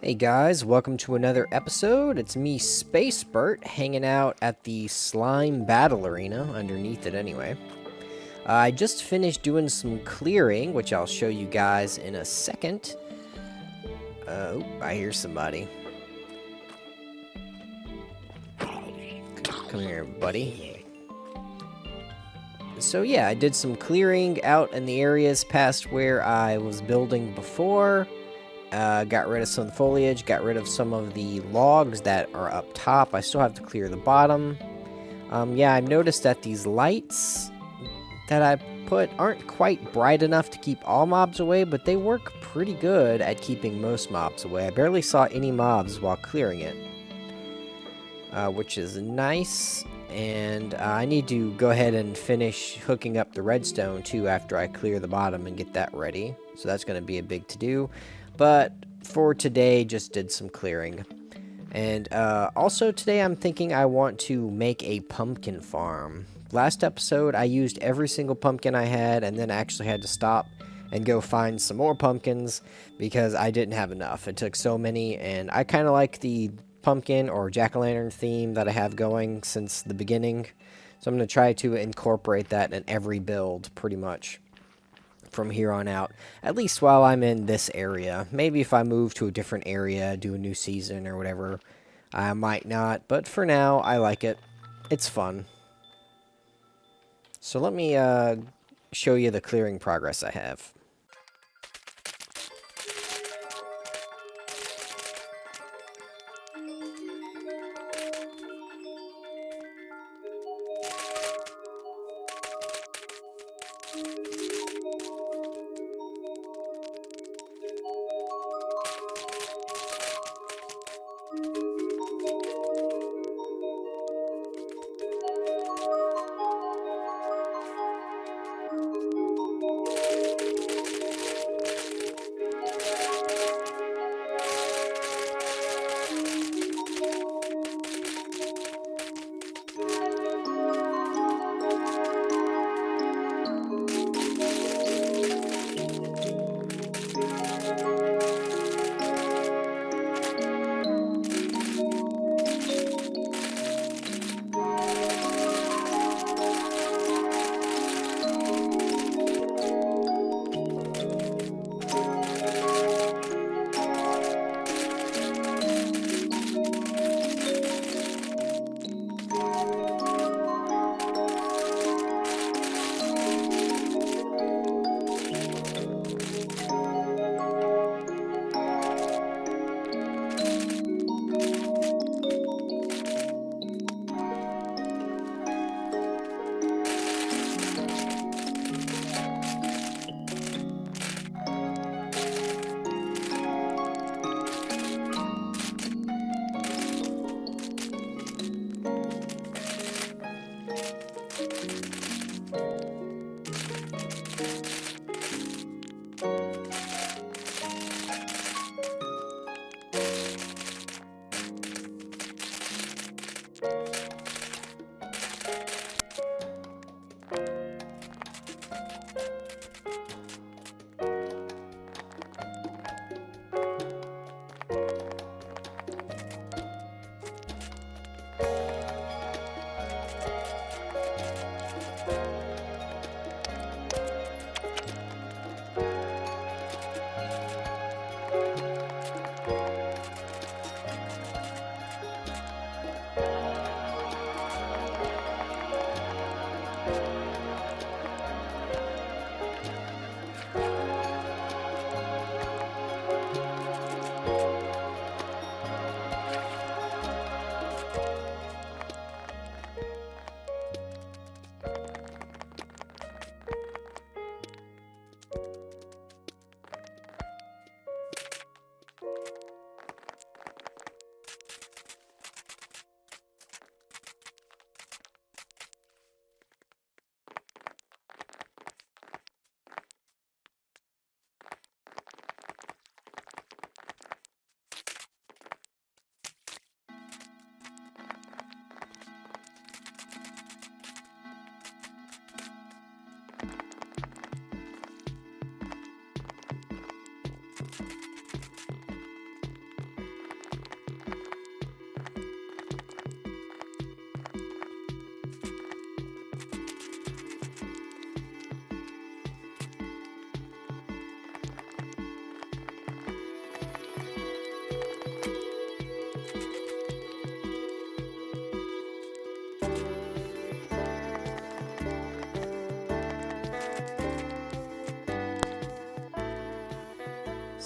Hey guys, welcome to another episode. It's me, Space Burt, hanging out at the Slime Battle Arena, underneath it anyway. I just finished doing some clearing, which I'll show you guys in a second. Oh, I hear somebody. Come here, buddy. So yeah, I did some clearing out in the areas past where I was building before. Got rid of some foliage, got rid of some of the logs that are up top. I still have to clear the bottom. Yeah, I've noticed that these lights that I put aren't quite bright enough to keep all mobs away, but they work pretty good at keeping most mobs away. I barely saw any mobs while clearing it, which is nice. And I need to go ahead and finish hooking up the redstone too after I clear the bottom and get that ready. So that's going to be a big to-do. But for today, just did some clearing. And also today I'm thinking I want to make a pumpkin farm. Last episode I used every single pumpkin I had and then actually had to stop and go find some more pumpkins because I didn't have enough. It took so many, and I kind of like the pumpkin or jack-o'-lantern theme that I have going since the beginning. So I'm going to try to incorporate that in every build pretty much from here on out, at least while I'm in this area. Maybe if I move to a different area, do a new season or whatever, I might not, but for now I like it. It's fun. So let me show you the clearing progress I have.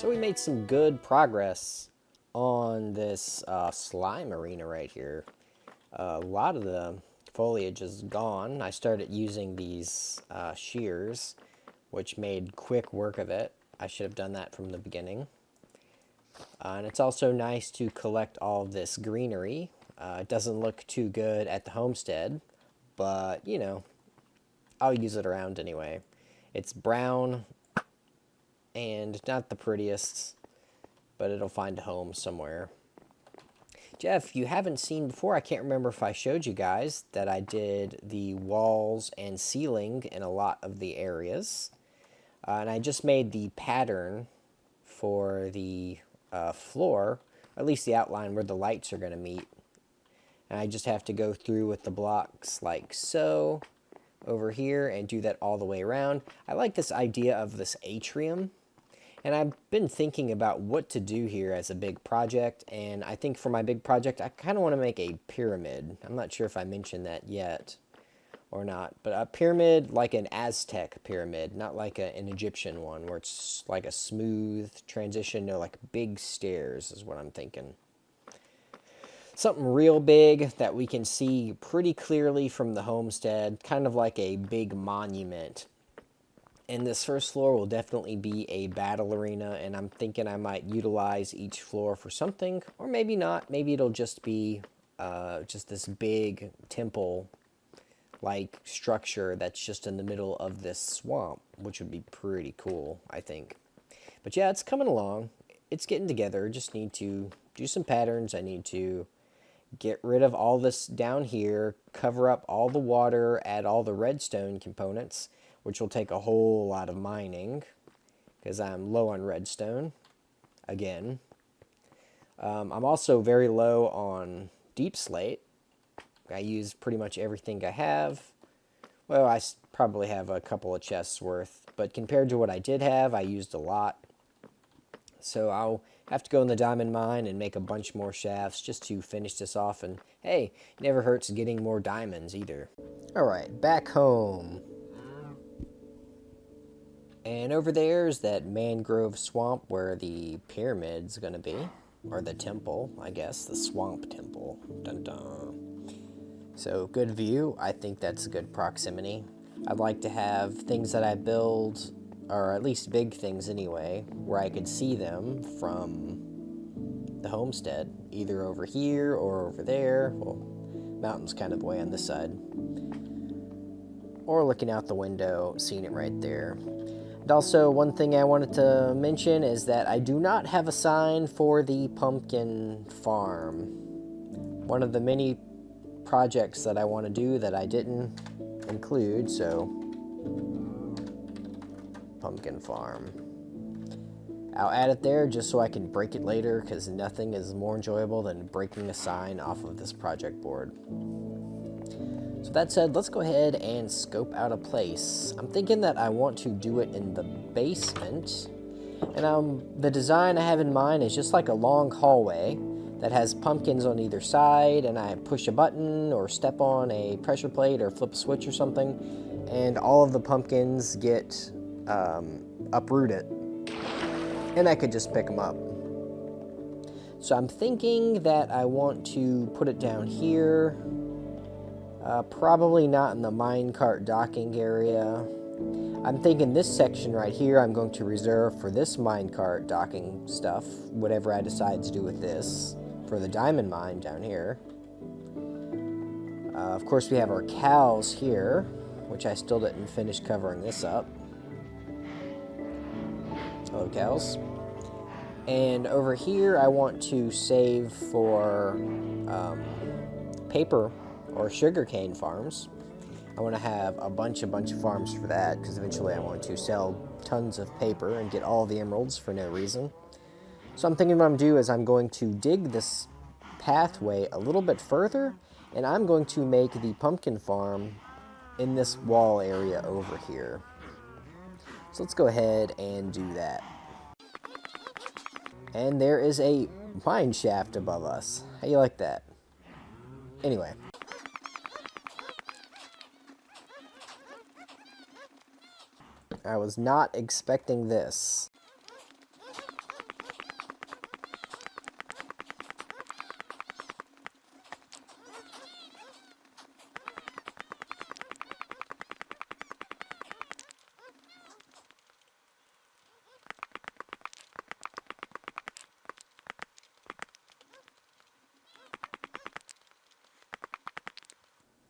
So we made some good progress on this slime arena right here. A lot of the foliage is gone. I started using these shears, which made quick work of it. I should have done that from the beginning. And it's also nice to collect all of this greenery. It doesn't look too good at the homestead, but you know, I'll use it around anyway. It's brown and not the prettiest, but it'll find a home somewhere. Jeff, you haven't seen before, I can't remember if I showed you guys that I did the walls and ceiling in a lot of the areas. And I just made the pattern for the floor, at least the outline where the lights are going to meet. And I just have to go through with the blocks like so over here and do that all the way around. I like this idea of this atrium. And I've been thinking about what to do here as a big project, and I think for my big project, I kind of want to make a pyramid. I'm not sure if I mentioned that yet or not, but a pyramid like an Aztec pyramid, not like an Egyptian one, where it's like a smooth transition, no, like big stairs is what I'm thinking. Something real big that we can see pretty clearly from the homestead, kind of like a big monument. And this first floor will definitely be a battle arena, and I'm thinking I might utilize each floor for something, or maybe not. Maybe it'll just be just this big temple-like structure that's just in the middle of this swamp, which would be pretty cool, I think. But yeah, it's coming along. It's getting together. Just need to do some patterns. I need to get rid of all this down here, cover up all the water, add all the redstone components, which will take a whole lot of mining because I'm low on redstone again. I'm also very low on deep slate. I use pretty much everything I have. Well, I probably have a couple of chests worth, but compared to what I did have, I used a lot. So I'll have to go in the diamond mine and make a bunch more shafts just to finish this off. And hey, it never hurts getting more diamonds either. All right, back home. And over there is that mangrove swamp where the pyramid's gonna be. Or the temple, I guess. The swamp temple. Dun dun. So, good view. I think that's a good proximity. I'd like to have things that I build, or at least big things anyway, where I could see them from the homestead. Either over here or over there. Well, mountain's kind of way on this side. Or looking out the window, seeing it right there. And also, one thing I wanted to mention is that I do not have a sign for the pumpkin farm. One of the many projects that I want to do that I didn't include, so pumpkin farm. I'll add it there just so I can break it later, because nothing is more enjoyable than breaking a sign off of this project board. So that said, let's go ahead and scope out a place. I'm thinking that I want to do it in the basement. And the design I have in mind is just like a long hallway that has pumpkins on either side, and I push a button or step on a pressure plate or flip a switch or something, and all of the pumpkins get uprooted. And I could just pick them up. So I'm thinking that I want to put it down here. Probably not in the minecart docking area. I'm thinking this section right here I'm going to reserve for this minecart docking stuff, whatever I decide to do with this, for the diamond mine down here. Of course, we have our cows here, which I still didn't finish covering this up. Hello, cows. And over here, I want to save for paper or sugarcane farms. I want to have a bunch of farms for that, because eventually I want to sell tons of paper and get all the emeralds for no reason. So I'm thinking what I'm going to do is I'm going to dig this pathway a little bit further, and I'm going to make the pumpkin farm in this wall area over here. So let's go ahead and do that. And there is a mine shaft above us. How you like that? Anyway. I was not expecting this.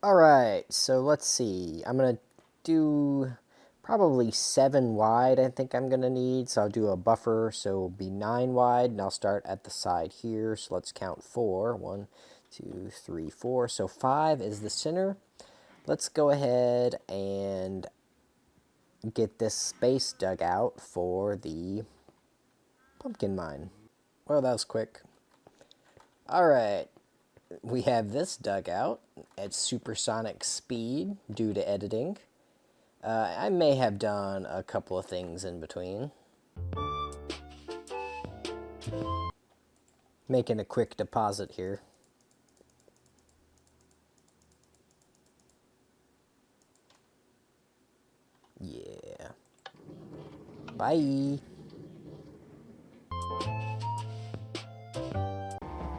Alright, so let's see. I'm going to do probably 7 wide, I think I'm going to need. So I'll do a buffer, so it'll be 9 wide, and I'll start at the side here. So let's count 4. 1, 2, 3, 4. So 5 is the center. Let's go ahead and get this space dug out for the pumpkin mine. Well, that was quick. Alright, we have this dug out at supersonic speed due to editing. I may have done a couple of things in between. Making a quick deposit here. Yeah. Bye.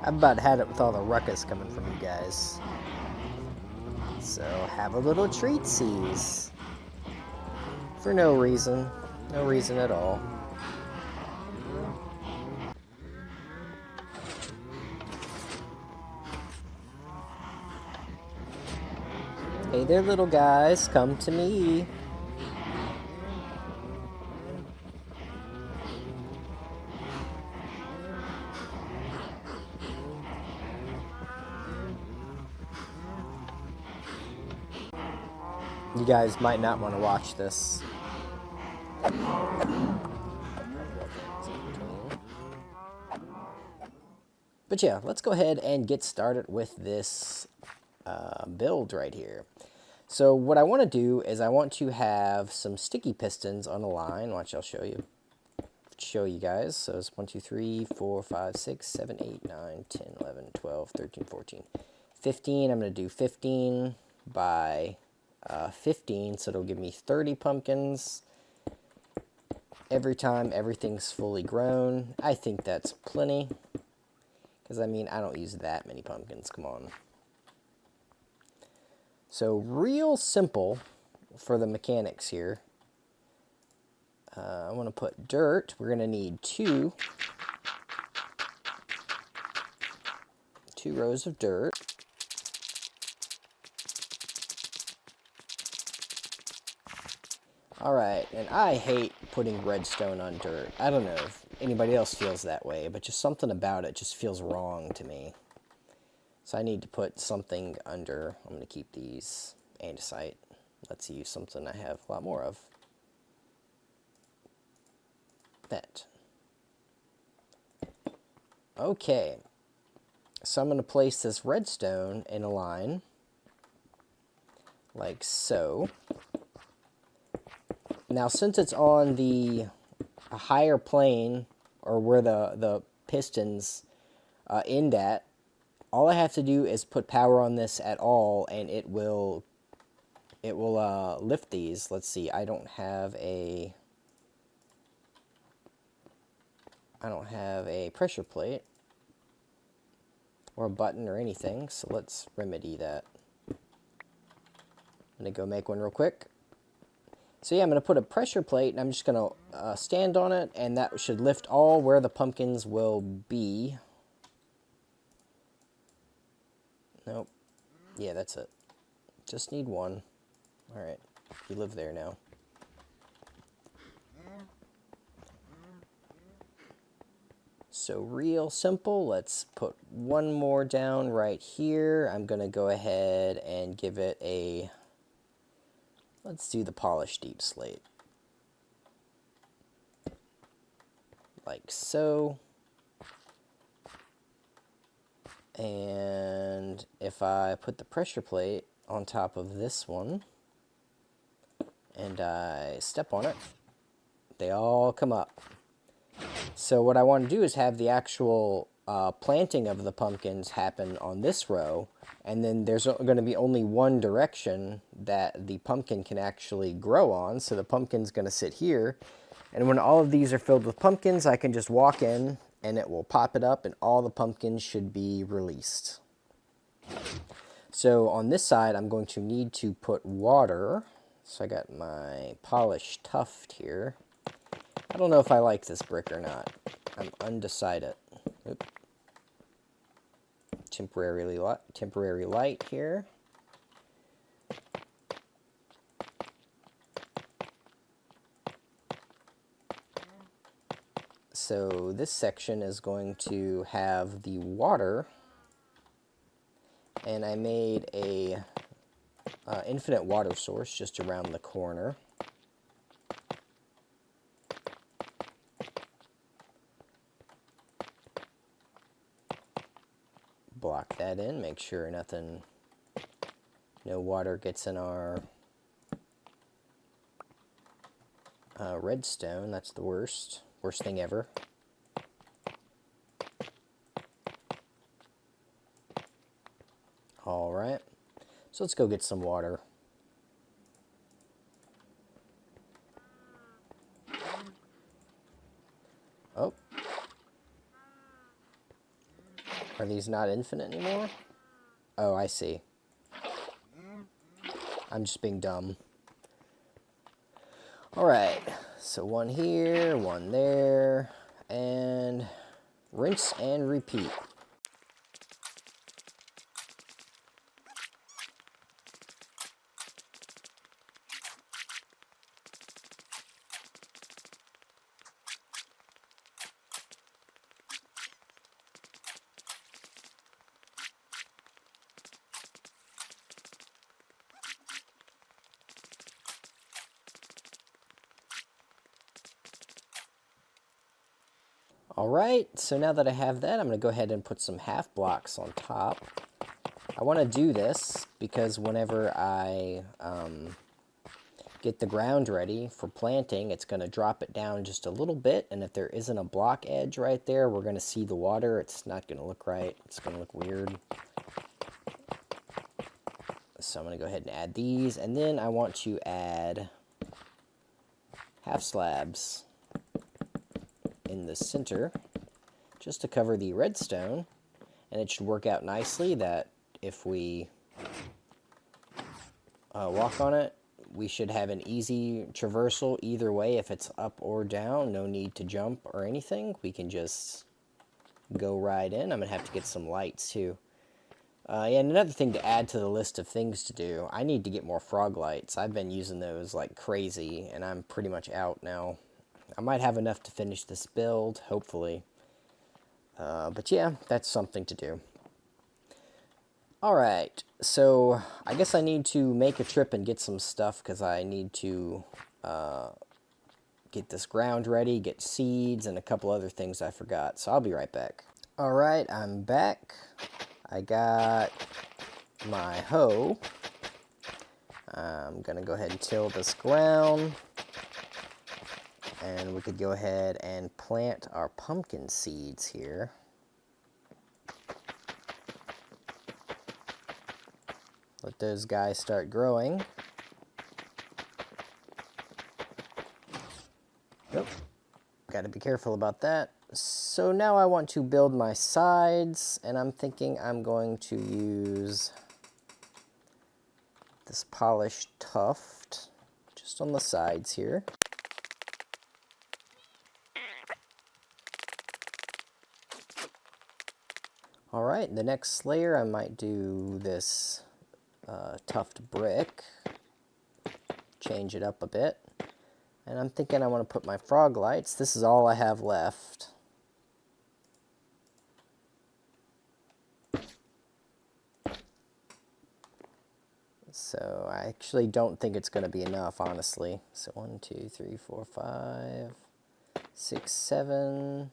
I've about had it with all the ruckus coming from you guys. So have a little treatsies. For no reason. No reason at all. Hey there, little guys. Come to me. You guys might not want to watch this. But yeah, let's go ahead and get started with this build right here. So what I want to do is I want to have some sticky pistons on a line. Watch, I'll show you guys. So it's 1, 2, 3, 4, 5, 6, 7, 8, 9, 10, 11, 12, 13, 14, 15. I'm going to do 15 by 15, so it'll give me 30 pumpkins every time everything's fully grown. I think that's plenty, because I mean, I don't use that many pumpkins, come on. So real simple for the mechanics here. I want to put dirt. We're going to need two rows of dirt. Alright, and I hate putting redstone on dirt. I don't know if anybody else feels that way, but just something about it just feels wrong to me. So I need to put something under. I'm going to keep these andesite. Let's use something I have a lot more of. That. Okay. So I'm going to place this redstone in a line. Like so. Now, since it's on the higher plane, or where the pistons end at, all I have to do is put power on this at all, and it will lift these. Let's see, I don't have a pressure plate or a button or anything, so let's remedy that. I'm gonna go make one real quick. So yeah, I'm going to put a pressure plate, and I'm just going to stand on it, and that should lift all where the pumpkins will be. Nope. Yeah, that's it. Just need one. Alright, you live there now. So real simple. Let's put one more down right here. I'm going to go ahead and give it a... Let's do the polished deep slate. Like so. And if I put the pressure plate on top of this one, and I step on it, they all come up. So what I want to do is have the actual planting of the pumpkins happen on this row, and then there's going to be only one direction that the pumpkin can actually grow on. So the pumpkin's going to sit here, and when all of these are filled with pumpkins, I can just walk in and it will pop it up, and all the pumpkins should be released. So on this side, I'm going to need to put water. So I got my polished tuft here. I don't know if I like this brick or not. I'm undecided. Oop. Temporary light here. so this section is going to have the water, and I made a infinite water source just around the corner. Block that in, make sure no water gets in our redstone. That's the worst thing ever. All right, so let's go get some water. Oh, are these not infinite anymore? Oh, I see. I'm just being dumb. All right, so one here, one there, and rinse and repeat. All right, so now that I have that, I'm going to go ahead and put some half blocks on top. I want to do this because whenever I get the ground ready for planting, it's going to drop it down just a little bit, and if there isn't a block edge right there, we're going to see the water. It's not going to look right. It's going to look weird. So I'm going to go ahead and add these, and then I want to add half slabs in the center just to cover the redstone, and it should work out nicely that if we walk on it, we should have an easy traversal either way. If it's up or down, no need to jump or anything. We can just go right in. I'm gonna have to get some lights too. Yeah, and another thing to add to the list of things to do, I need to get more frog lights. I've been using those like crazy, and I'm pretty much out now. I might have enough to finish this build, hopefully. But yeah, that's something to do. Alright, so I guess I need to make a trip and get some stuff because I need to get this ground ready, get seeds, and a couple other things I forgot. So I'll be right back. Alright, I'm back. I got my hoe. I'm going to go ahead and till this ground. And we could go ahead and plant our pumpkin seeds here. Let those guys start growing. Nope. Got to be careful about that. So now I want to build my sides, and I'm thinking I'm going to use this polished tuft just on the sides here. Alright, the next layer I might do this tuft brick, change it up a bit, and I'm thinking I want to put my frog lights. This is all I have left. So I actually don't think it's going to be enough, honestly. So 1, 2, 3, 4, 5, 6, 7.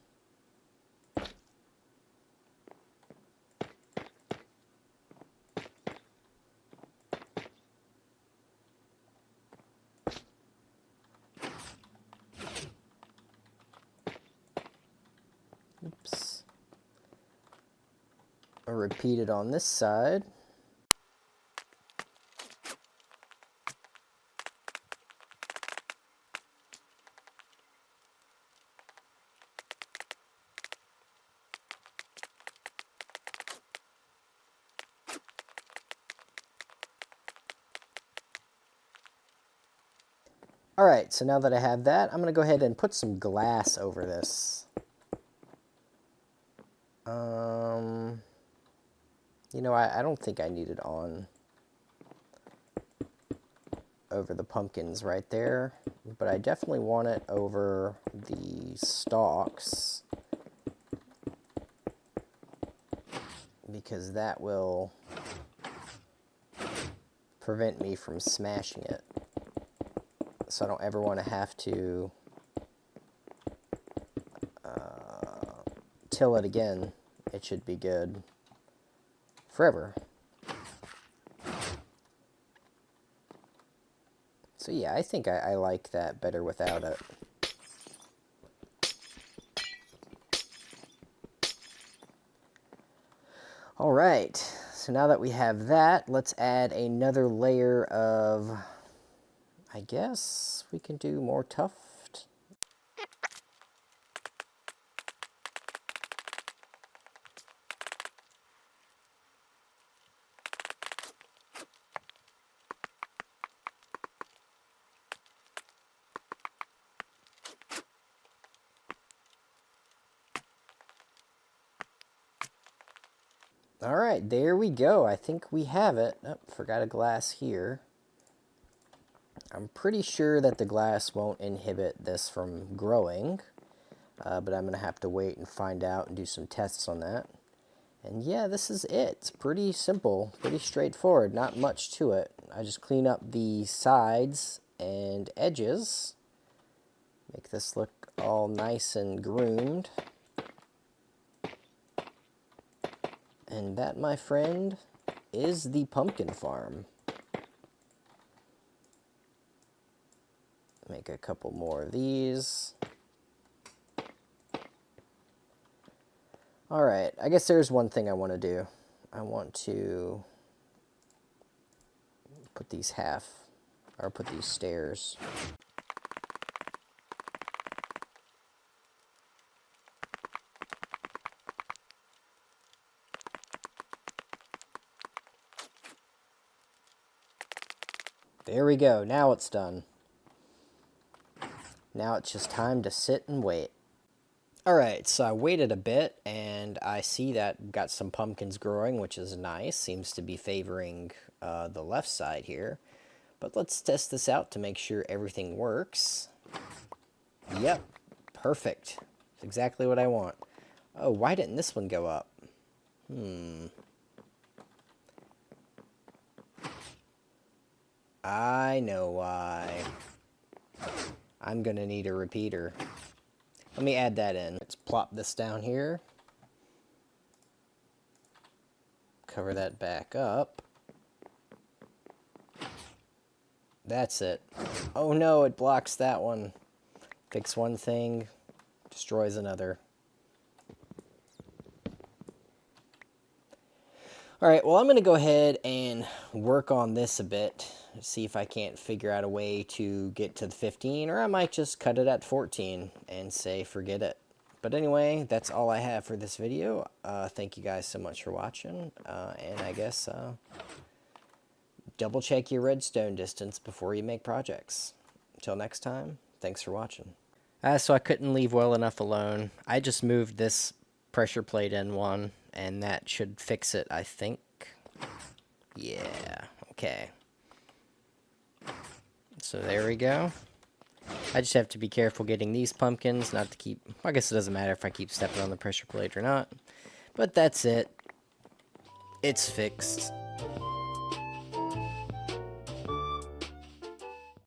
Oops. I'll repeat it on this side. Alright, so now that I have that, I'm going to go ahead and put some glass over this. You know, I don't think I need it on over the pumpkins right there, but I definitely want it over the these stalks, because that will prevent me from smashing it. So I don't ever want to have to till it again. It should be good forever. So yeah, I think I like that better without it. Alright, so now that we have that, let's add another layer of, I guess we can do more tuft. Alright, there we go. I think we have it. Oh, forgot a glass here. I'm pretty sure that the glass won't inhibit this from growing, but I'm going to have to wait and find out and do some tests on that. And yeah, this is it. It's pretty simple, pretty straightforward, not much to it. I just clean up the sides and edges, make this look all nice and groomed. And that, my friend, is the pumpkin farm. Make a couple more of these. Alright, I guess there's one thing I want to do. I want to put these put these stairs. There we go, now it's done. Now it's just time to sit and wait. Alright, so I waited a bit, and I see that got some pumpkins growing, which is nice. Seems to be favoring the left side here. But let's test this out to make sure everything works. Yep, perfect. It's exactly what I want. Oh, why didn't this one go up? I know why. I'm gonna need a repeater. Let me add that in. Let's plop this down here. Cover that back up. That's it. Oh no, it blocks that one. Fix one thing, destroys another. Alright, well I'm going to go ahead and work on this a bit. See if I can't figure out a way to get to the 15, or I might just cut it at 14 and say forget it. But anyway, that's all I have for this video. Thank you guys so much for watching, and I guess double check your redstone distance before you make projects. Until next time, thanks for watching. So I couldn't leave well enough alone. I just moved this pressure plate in one, and that should fix it, I think. Yeah, okay. So there we go. I just have to be careful getting these pumpkins, not to keep... I guess it doesn't matter if I keep stepping on the pressure plate or not. But that's it. It's fixed.